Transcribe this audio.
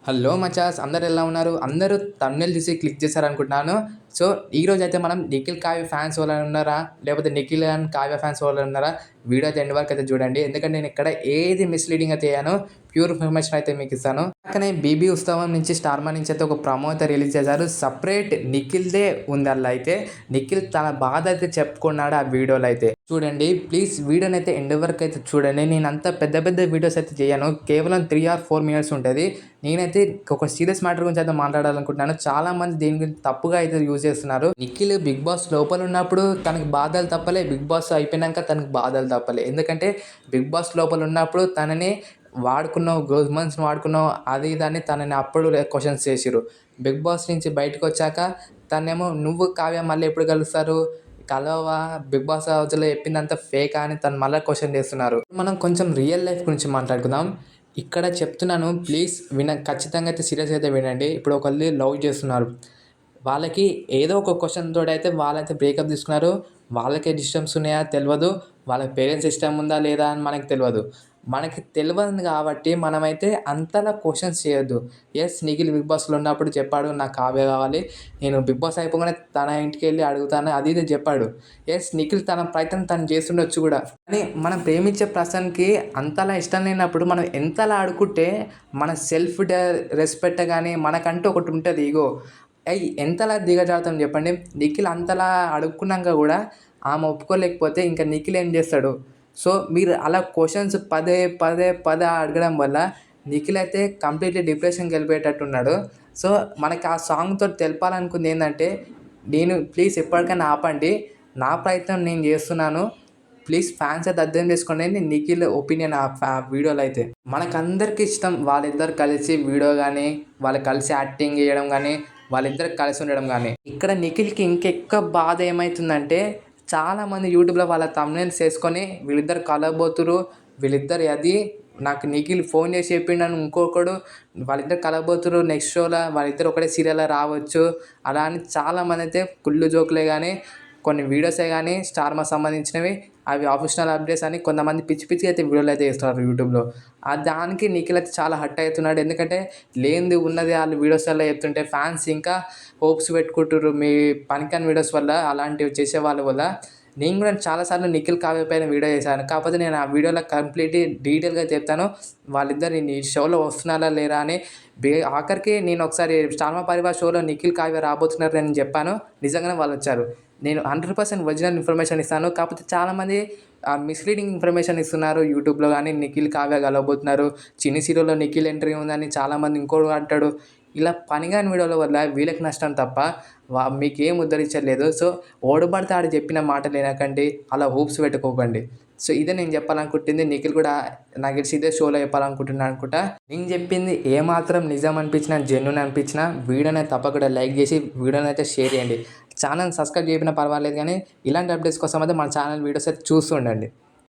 Hello మచాస్ అందరు ఎలా ఉన్నారు? అందరూ థంబ్‌నెయిల్ చూసి క్లిక్ చేశారనుకుంటున్నాను. సో, ఈరోజైతే మనం నిఖిల్ కావ్య ఫ్యాన్స్ ఎవరైనా ఉన్నారా? లేకపోతే నిఖిల్ అండ్ కావ్య ఫ్యాన్స్ ఎవరైనా ఉన్నారా? వీడియో అయితే ఎండ్ వరకు అయితే చూడండి. ఎందుకంటే నేను ఇక్కడ ఏది మిస్‌లీడింగ్ అయితే చేయను. ప్యూర్ ఇన్ఫర్మేషన్ అయితే మీకు ఇస్తాను. పక్కనే 'బీబీ ఉత్సవం' నుంచి స్టార్ మా నుంచి అయితే ఒక ప్రమో అయితే రిలీజ్ చేశారు. సెపరేట్ నిఖిల్‌దే ఉంది అందులో అయితే. నిఖిల్ తన బాధ అయితే చెప్పుకున్నాడు ఆ వీడియోలో అయితే. చూడండి ప్లీజ్ వీడియోని అయితే ఎండ్ వరకు అయితే చూడండి. నేను అంత పెద్ద పెద్ద వీడియోస్ అయితే చేయను. కేవలం 3 ఆర్ 4 మినిట్స్ ఉంటుంది. నేనైతే ఒక సీరియస్ మ్యాటర్ గురించి అయితే మాట్లాడాలనుకుంటున్నాను. చాలా మంది దీని గురించి తప్పుగా అయితే యూజ్ చేస్తున్నారు. నిఖిల్ బిగ్ బాస్ లోపల ఉన్నప్పుడు తనకి బాధలు తప్పలే, బిగ్ బాస్ అయిపోయినాక తనకి బాధలు తప్పలే. ఎందుకంటే బిగ్ బాస్ లోపల ఉన్నప్పుడు తనని వాడుకున్నావు, గవర్నమెంట్స్ని వాడుకున్నావు, అది ఇదని తనని అప్పుడు క్వశ్చన్స్ చేసిర్రు. బిగ్ బాస్ నుంచి బయటకు వచ్చాక తనేమో నువ్వు కావ్య మళ్ళీ ఎప్పుడు కలుస్తారు, కలవవా, బిగ్ బాస్ హౌస్లో చెప్పిందంతా ఫేక్ అని తను మళ్ళీ క్వశ్చన్ చేస్తున్నారు. మనం కొంచెం రియల్ లైఫ్ గురించి మాట్లాడుకుందాం. ఇక్కడ చెప్తున్నాను ప్లీజ్ ఖచ్చితంగా అయితే సీరియస్ అయితే వినండి. ఇప్పుడు ఒకళ్ళు లవ్ చేస్తున్నారు. వాళ్ళకి ఏదో ఒక క్వశ్చన్ తోడైతే వాళ్ళైతే బ్రేకప్ తీసుకున్నారు. వాళ్ళకే డిస్టర్బ్స్ ఉన్నాయా తెలవదు. వాళ్ళ పేరెంట్స్ ఇష్టం ఉందా లేదా అని మనకు తెలవదు. మనకి తెలవదు కాబట్టి మనమైతే అంతలా క్వశ్చన్స్ చేయొద్దు. యెస్, నిఖిల్ బిగ్ బాస్‌లో ఉన్నప్పుడు చెప్పాడు నాకు కావ్య కావాలి. నేను బిగ్ బాస్ అయిపోగానే తన ఇంటికెళ్ళి అడుగుతాను అది ఇది చెప్పాడు. యెస్, నిఖిల్ తన ప్రయత్నం తను చేస్తుండొచ్చు కూడా. కానీ మనం ప్రేమించే పర్సన్‌కి అంతలా ఇష్టం లేనప్పుడు మనం ఎంతలా అడుగుంటే మన సెల్ఫ్ రెస్పెక్ట్ గానీ మనకంటూ ఒకటి ఉంటది ఇగో. ఎంతలా దిగజారుతాం చెప్పండి. నిఖిల్ అంతలా అడుక్కున్నాక కూడా ఆమె ఒప్పుకోలేకపోతే ఇంకా నిఖిల్ ఏం చేస్తాడు? సో, మీరు అలా క్వశ్చన్స్ పదే పదే పదే అడగడం వల్ల నిఖిల్ అయితే కంప్లీట్లీ డిప్రెషన్‌కి వెళ్ళిపోయేటట్టున్నాడు. సో, మనకి ఆ సాంగ్‌తో తెలపాలనుకుంది ఏంటంటే, నేను ప్లీజ్ ఎప్పటికైనా ఆపండి. నా ప్రయత్నం నేను చేస్తున్నాను. ప్లీజ్ ఫ్యాన్స్ అయితే అర్థం చేసుకోండి అని నిఖిల్ ఒపీనియన్ ఆ వీడియోలో అయితే. మనకందరికీ ఇష్టం వాళ్ళిద్దరు కలిసి వీడియో కానీ, వాళ్ళు కలిసి యాక్టింగ్ చేయడం కానీ, వాళ్ళిద్దరు కలిసి ఉండడం కానీ. ఇక్కడ నిఖిల్‌కి ఇంకెక్కువ బాధ ఏమైతుందంటే, చాలామంది యూట్యూబ్‌లో వాళ్ళ థంబ్‌నెయిల్స్ వేసుకొని వీళ్ళిద్దరు కలవబోతుర్రు, వీళ్ళిద్దరు అది నాకు నిఖిల్ ఫోన్ చేసి చెప్పిండని ఇంకొకడు, వాళ్ళిద్దరు కలవబోతుర్రు నెక్స్ట్ షోలో వాళ్ళిద్దరు ఒకటే సీరియల్‌లో రావచ్చు. అలా అని చాలామంది అయితే కుళ్ళు జోకులే కానీ, కొన్ని వీడియోసే కానీ స్టార్ మాకి సంబంధించినవి అవి ఆఫిషియల్ అప్డేట్స్ అని కొంతమంది పిచ్చి పిచ్చిగా అయితే వీడియోలు అయితే చేస్తున్నారు యూట్యూబ్‌లో. దానికి నిఖిల్ అయితే చాలా హర్ట్ అవుతున్నాడు. ఎందుకంటే లేనిది ఉన్నది వాళ్ళు వీడియోస్‌లలో చెప్తుంటే ఫ్యాన్స్ ఇంకా హోప్స్ పెట్టుకుంటుర్రు మీ పనికిరాని వీడియోస్ వల్ల, అలాంటివి చేసేవాళ్ళ వల్ల. నేను కూడా చాలా సార్లు నిఖిల్ కావ్య పైన వీడియో చేశాను. కాకపోతే నేను ఆ వీడియోలో కంప్లీట్‌లీ డీటెయిల్‌గా చెప్తాను. వాళ్ళిద్దరు ఈ షోలో వస్తున్నారా లేరా అని. ఆఖరికి నేను ఒకసారి స్టార్ మా పరివార్ షోలో నిఖిల్ కావ్య రాబోతున్నారు అని చెప్పాను. నిజంగానే వాళ్ళు వచ్చారు. నేను 100% ఒరిజినల్ ఇన్ఫర్మేషన్ ఇస్తాను. కాకపోతే చాలామంది మిస్‌లీడింగ్ ఇన్ఫర్మేషన్ ఇస్తున్నారు. యూట్యూబ్‌లో కానీ నిఖిల్ కావ్య కలవబోతున్నారు, చిన్ని సీరియల్‌లో నిఖిల్ ఎంట్రీ ఉందని చాలామంది ఇంకోడు అంటాడు. ఇలా పనికిరాని వీడియోల వల్ల వీళ్ళకి నష్టం తప్ప మీకేం ఉద్ధరించలేదు. సో, ఎవడు పడితే ఆడు చెప్పిన మాటలు వినకండి. అలా హోప్స్ పెట్టుకోకండి. సో, ఇదే నేను చెప్పాలనుకుంటుంది. నిఖిల్ కూడా నాకు తెలిసి ఇదే షోలో చెప్పాలనుకుంటున్నాడు అనుకుంటా. నేను చెప్పింది ఏమాత్రం నిజం అనిపించినా, జెన్యూన్ అనిపించినా వీడియోని తప్పకుండా లైక్ చేసి వీడియోని అయితే షేర్ చేయండి. ఛానల్ సబ్స్క్రైబ్ చేయకపోయినా పర్వాలేదు కానీ ఇలాంటి అప్డేట్స్ కోసం అయితే మన ఛానల్ వీడియోస్ అయితే చూస్తూ ఉండండి.